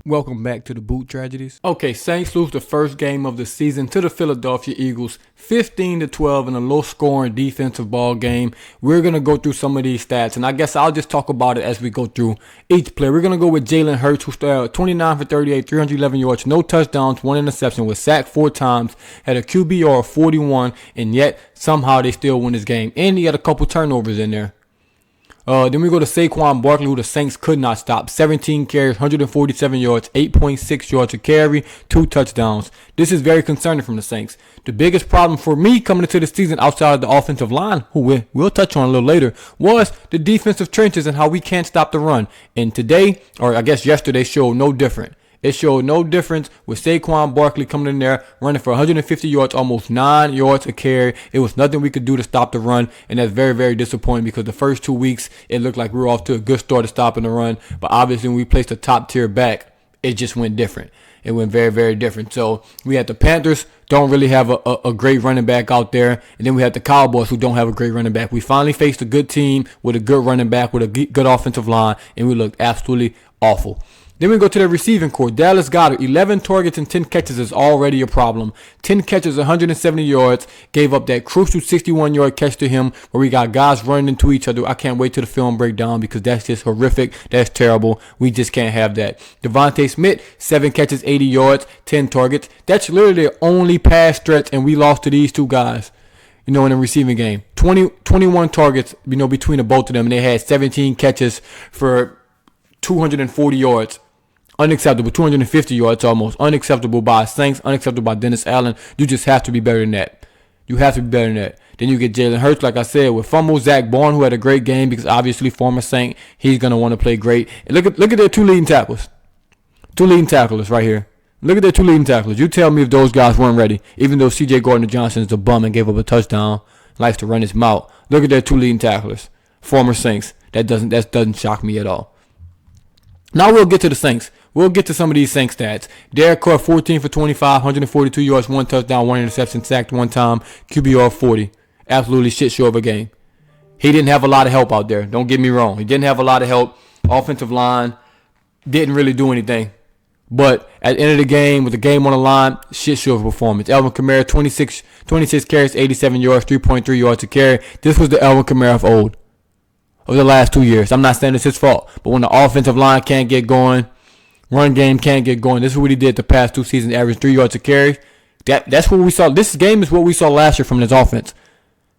Welcome back to the Boot Tragedies. Okay, Saints lose the first game of the season to the Philadelphia Eagles, 15-12 in a low-scoring defensive ball game. We're going to go through some of these stats, and I guess I'll just talk about it as we go through each player. We're going to go with Jalen Hurts, who started 29 for 38, 311 yards, no touchdowns, 1 interception, was sacked 4 times, had a QBR of 41, and yet somehow they still win this game. And he had a couple turnovers in there. Then we go to Saquon Barkley, who the Saints could not stop. 17 carries, 147 yards, 8.6 yards a carry, 2 touchdowns. This is very concerning from the Saints. The biggest problem for me coming into the season outside of the offensive line, who we'll touch on a little later, was the defensive trenches and how we can't stop the run. And today, or I guess yesterday, showed no different. It showed no difference with Saquon Barkley coming in there, running for 150 yards, almost 9 yards a carry. It was nothing we could do to stop the run, and that's very, very disappointing because the first 2 weeks, it looked like we were off to a good start of stopping the run. But obviously, when we placed a top-tier back, it just went different. It went very, very different. So we had the Panthers, don't really have a great running back out there. And then we had the Cowboys, who don't have a great running back. We finally faced a good team with a good running back, with a good offensive line, and we looked absolutely awful. Then we go to the receiving corps. Dallas Goedert, 11 targets and 10 catches is already a problem. 10 catches, 170 yards. Gave up that crucial 61-yard catch to him where we got guys running into each other. I can't wait till the film breakdown because that's just horrific. That's terrible. We just can't have that. Devontae Smith, 7 catches, 80 yards, 10 targets. That's literally the only pass stretch, and we lost to these two guys, in the receiving game. 21 targets, between the both of them, and they had 17 catches for 240 yards. Unacceptable. 250 yards almost. Unacceptable by Saints. Unacceptable by Dennis Allen. You just have to be better than that. You have to be better than that. Then you get Jalen Hurts, like I said, with fumble. Zach Bourne, who had a great game because obviously former Saint. He's going to want to play great. And look at their 2 leading tackles. 2 leading tacklers right here. Look at their 2 leading tacklers. You tell me if those guys weren't ready. Even though C.J. Gardner-Johnson is a bum and gave up a touchdown. Likes to run his mouth. Look at their 2 leading tacklers. Former Saints. That doesn't shock me at all. Now we'll get to the Saints. We'll get to some of these Saints stats. Derek Carr, 14 for 25, 142 yards, 1 touchdown, 1 interception, sacked 1 time, QBR 40. Absolutely shit show of a game. He didn't have a lot of help out there. Don't get me wrong. He didn't have a lot of help. Offensive line didn't really do anything. But at the end of the game, with the game on the line, shit show of a performance. Alvin Kamara, 26 carries, 87 yards, 3.3 yards a carry. This was the Alvin Kamara of old. Of the last 2 years. I'm not saying it's his fault. But when the offensive line can't get going, run game can't get going. This is what he did the past 2 seasons, average 3 yards a carry. That's what we saw. This game is what we saw last year from this offense.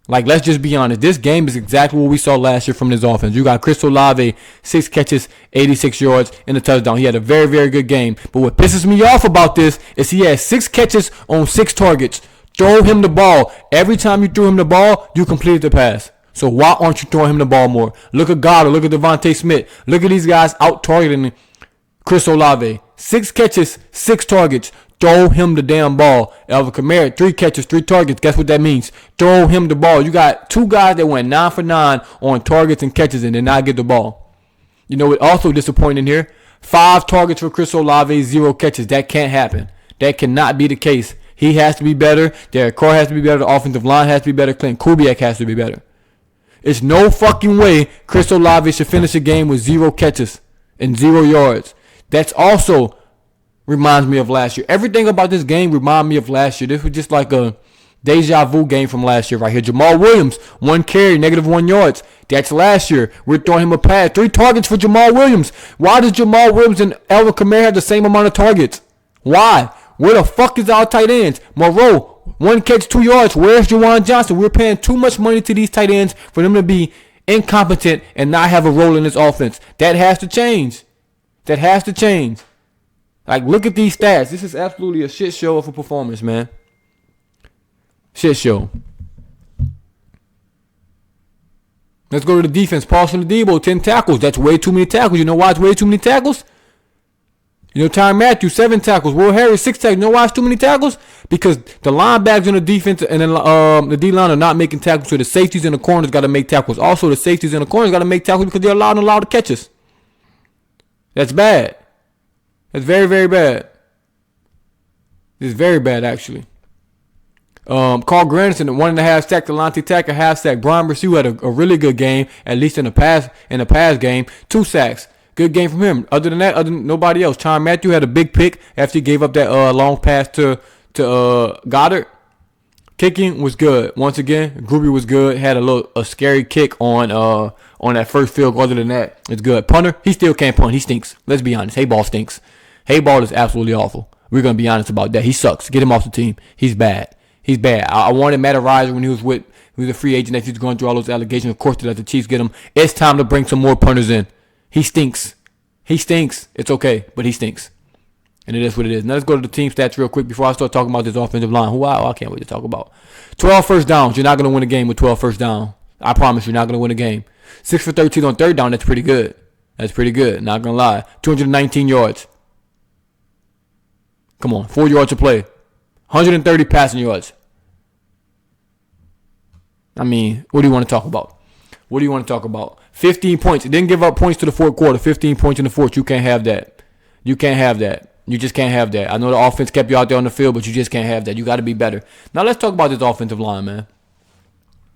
Like, let's just be honest. This game is exactly what we saw last year from this offense. You got Chris Olave, 6 catches, 86 yards, and a touchdown. He had a very, very good game. But what pisses me off about this is he had 6 catches on 6 targets. Throw him the ball. Every time you threw him the ball, you completed the pass. So why aren't you throwing him the ball more? Look at Goddard. Look at Devontae Smith. Look at these guys out targeting Chris Olave. 6 catches, 6 targets. Throw him the damn ball. Alvin Kamara, 3 catches, 3 targets. Guess what that means? Throw him the ball. You got 2 guys that went 9 for 9 on targets and catches and did not get the ball. You know what also disappointing here? 5 targets for Chris Olave, 0 catches. That can't happen. That cannot be the case. He has to be better. Derek Carr has to be better. The offensive line has to be better. Clint Kubiak has to be better. It's no fucking way Chris Olave should finish a game with 0 catches and 0 yards. That's also reminds me of last year. Everything about this game reminds me of last year. This was just like a deja vu game from last year right here. Jamal Williams, 1 carry, -1 yards. That's last year. We're throwing him a pass. 3 targets for Jamal Williams. Why does Jamal Williams and Alvin Kamara have the same amount of targets? Why? Where the fuck is our tight ends? Moreau, 1 catch, 2 yards. Where's Juwan Johnson? We're paying too much money to these tight ends for them to be incompetent and not have a role in this offense. That has to change. That has to change. Like, look at these stats. This is absolutely a shit show of a performance, man. Shit show. Let's go to the defense. Paulson Adebo, 10 tackles. That's way too many tackles. You know why it's way too many tackles? Tyrann Mathieu, 7 tackles. Will Harris, 6 tackles. You know why it's too many tackles? Because the linebackers on the defense and the D-line are not making tackles. So the safeties and the corners got to make tackles. Also, the safeties and the corners got to make tackles because they're allowed to catches. That's bad. That's very, very bad. It's very bad, actually. Carl Granderson, 1.5 sack. Delonte Tack, a 1/2 sack. Brian Bresue had a really good game, at least in the pass game. 2 sacks. Good game from him. Other than that, nobody else. Tyrann Mathieu had a big pick after he gave up that long pass to Goddard. Kicking was good. Once again, Gruby was good. Had a scary kick on that first field goal. Other than that, it's good. Punter, he still can't punt. He stinks. Let's be honest. Hayball stinks. Hayball is absolutely awful. We're gonna be honest about that. He sucks. Get him off the team. He's bad. He's bad. I wanted Matt Ariza when he was a free agent. If he's going through all those allegations, of course, to let the Chiefs get him. It's time to bring some more punters in. He stinks. He stinks. It's okay, but he stinks. And it is what it is. Now let's go to the team stats real quick before I start talking about this offensive line. Who I can't wait to talk about. 12 first downs. You're not going to win a game with 12 first downs. I promise you're not going to win a game. 6 for 13 on third down. That's pretty good. That's pretty good. Not going to lie. 219 yards. Come on. 4 yards to play. 130 passing yards. I mean, what do you want to talk about? What do you want to talk about? 15 points. It didn't give up points to the fourth quarter. 15 points in the fourth. You can't have that. You can't have that. You just can't have that. I know the offense kept you out there on the field, but you just can't have that. You got to be better. Now, let's talk about this offensive line, man.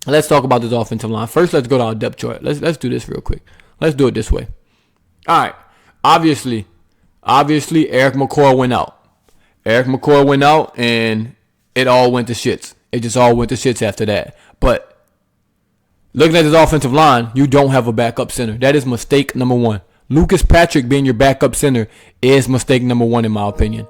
Let's talk about this offensive line. First, let's go to our depth chart. Let's do this real quick. Let's do it this way. All right. Obviously, Eric McCoy went out. Eric McCoy went out, and it all went to shits. It just all went to shits after that. But looking at this offensive line, you don't have a backup center. That is mistake number one. Lucas Patrick being your backup center is mistake number one in my opinion.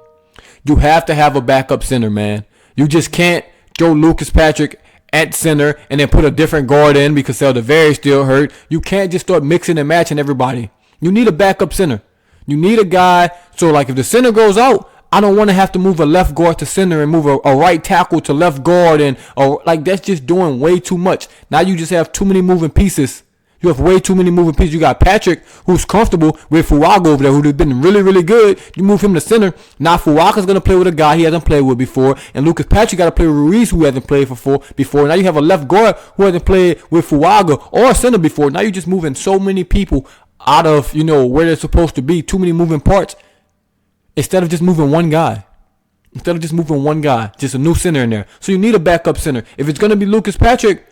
You have to have a backup center, man. You just can't throw Lucas Patrick at center and then put a different guard in because Alderweireld still hurt. You can't just start mixing and matching everybody. You need a backup center. You need a guy. So like if the center goes out, I don't want to have to move a left guard to center and move a right tackle to left guard. And like that's just doing way too much. Now you just have too many moving pieces. You have way too many moving pieces. You got Patrick, who's comfortable with Fuaga over there, who's been really, really good. You move him to center. Now Fuaga's going to play with a guy he hasn't played with before. And Lucas Patrick got to play with Ruiz, who hasn't played before. Now you have a left guard who hasn't played with Fuaga or a center before. Now you're just moving so many people out of, where they're supposed to be. Too many moving parts. Instead of just moving one guy. Just a new center in there. So you need a backup center. If it's going to be Lucas Patrick,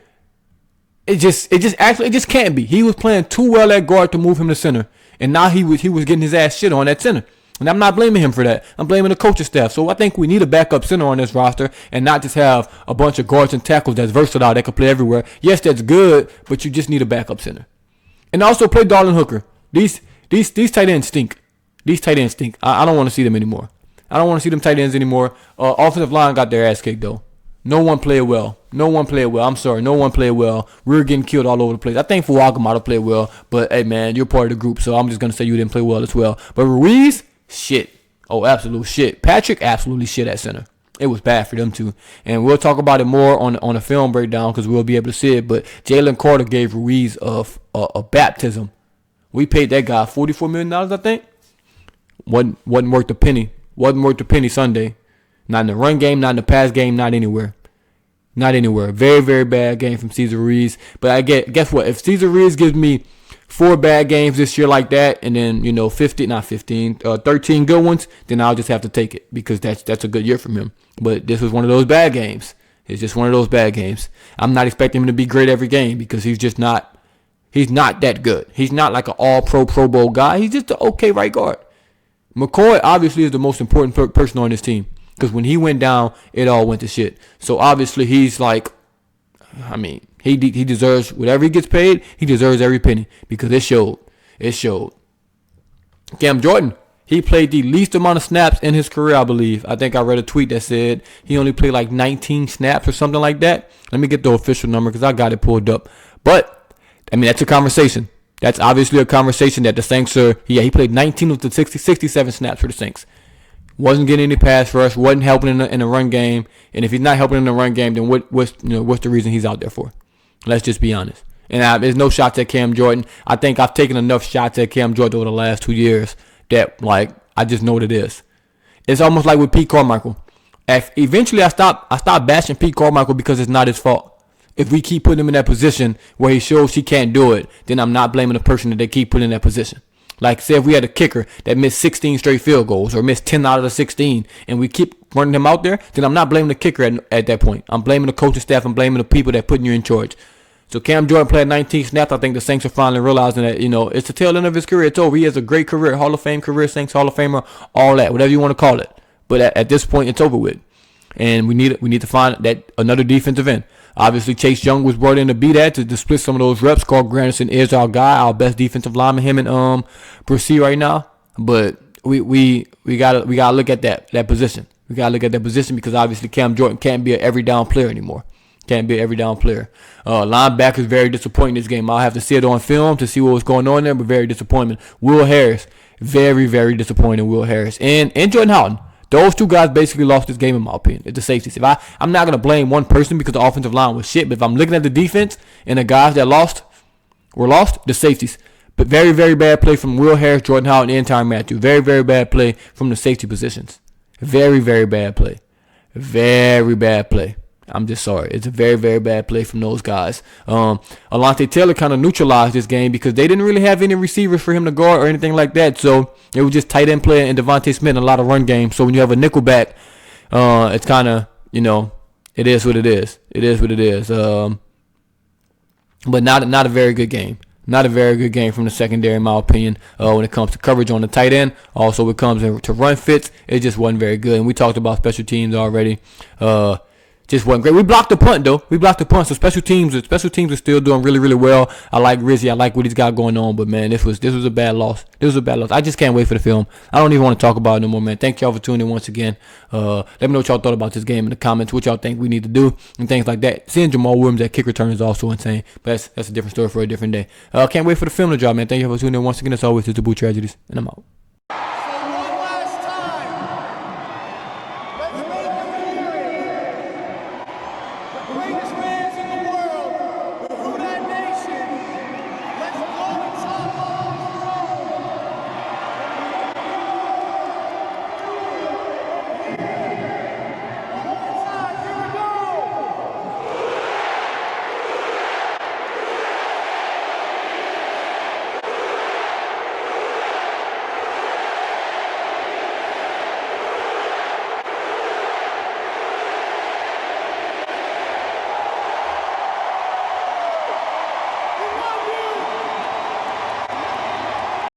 it just can't be. He was playing too well at guard to move him to center. And now he was getting his ass shit on at center. And I'm not blaming him for that. I'm blaming the coaching staff. So I think we need a backup center on this roster and not just have a bunch of guards and tackles that's versatile that can play everywhere. Yes, that's good, but you just need a backup center. And also play Darlin Hooker. These tight ends stink. I don't want to see them anymore. I don't want to see them tight ends anymore. Offensive line got their ass kicked, though. No one played well. I'm sorry. No one played well. We were getting killed all over the place. I think Fuaga might have played well. But, hey, man, you're part of the group, so I'm just going to say you didn't play well as well. But Ruiz, shit. Oh, absolute shit. Patrick, absolutely shit at center. It was bad for them, too. And we'll talk about it more on a film breakdown because we'll be able to see it. But Jalen Carter gave Ruiz a baptism. We paid that guy $44 million, I think. Wasn't worth a penny. Wasn't worth a penny Sunday. Not in the run game, not in the pass game, not anywhere. Very, very bad game from Cesar Ruiz. But guess what? If Cesar Ruiz gives me 4 bad games this year like that, and then 13 good ones, then I'll just have to take it because that's a good year from him. But this was one of those bad games. It's just one of those bad games. I'm not expecting him to be great every game because he's just not. He's not that good. He's not like an all-pro, Pro Bowl guy. He's just an okay right guard. McCoy obviously is the most important person on this team. Because when he went down, it all went to shit. So obviously he's like, he deserves whatever he gets paid. He deserves every penny because it showed. Cam Jordan, he played the least amount of snaps in his career, I believe. I think I read a tweet that said he only played like 19 snaps or something like that. Let me get the official number because I got it pulled up. But that's a conversation. That's obviously a conversation that the Saints are. Yeah, he played 19 of the 67 snaps for the Saints. Wasn't getting any pass rush. Wasn't helping in the run game. And if he's not helping in the run game, then what's the reason he's out there for? Let's just be honest. And there's no shots at Cam Jordan. I think I've taken enough shots at Cam Jordan over the last 2 years that I just know what it is. It's almost like with Pete Carmichael. Eventually, I stopped bashing Pete Carmichael because it's not his fault. If we keep putting him in that position where he shows he can't do it, then I'm not blaming the person that they keep putting in that position. Like, say if we had a kicker that missed 16 straight field goals or missed 10 out of the 16 and we keep running him out there, then I'm not blaming the kicker at that point. I'm blaming the coaching staff. I'm blaming the people that putting you in charge. So Cam Jordan played 19 snaps. I think the Saints are finally realizing that, it's the tail end of his career. It's over. He has a great career, Hall of Fame career, Saints Hall of Famer, all that, whatever you want to call it. But at this point, it's over with. And we need to find that another defensive end. Obviously, Chase Young was brought in to be that, to split some of those reps. Carl Granderson is our guy, our best defensive lineman, him and Brucey right now. But we gotta look at that position. We gotta look at that position because obviously Cam Jordan can't be an every down player anymore. Can't be an every down player. Linebacker is very disappointing this game. I'll have to see it on film to see what was going on there, but very disappointment. Will Harris, very, very disappointing. Will Harris and Jordan Houghton. Those two guys basically lost this game in my opinion. It's the safeties. I'm not gonna blame one person because the offensive line was shit, but if I'm looking at the defense and the guys that were lost, the safeties. But very, very bad play from Will Harris, Jordan Houghton, and Tyrann Mathieu. Very, very bad play from the safety positions. Very, very bad play. Very bad play. I'm just sorry. It's a very, very bad play from those guys. Alontae Taylor kind of neutralized this game because they didn't really have any receivers for him to guard or anything like that. So it was just tight end play and Devontae Smith and a lot of run game. So when you have a nickel back, it's kind of, it is what it is. It is what it is. But not a very good game. Not a very good game from the secondary, in my opinion, when it comes to coverage on the tight end. Also, when it comes to run fits, it just wasn't very good. And we talked about special teams already. Just wasn't great. We blocked the punt, though. So special teams are still doing really, really well. I like Rizzy. I like what he's got going on. But, man, this was a bad loss. I just can't wait for the film. I don't even want to talk about it no more, man. Thank y'all for tuning in once again. Let me know what y'all thought about this game in the comments, what y'all think we need to do, and things like that. Seeing Jamal Williams at kick return is also insane. But that's a different story for a different day. Can't wait for the film to drop, man. Thank you for tuning in once again. As always, it's the Boo Tragedies, and I'm out.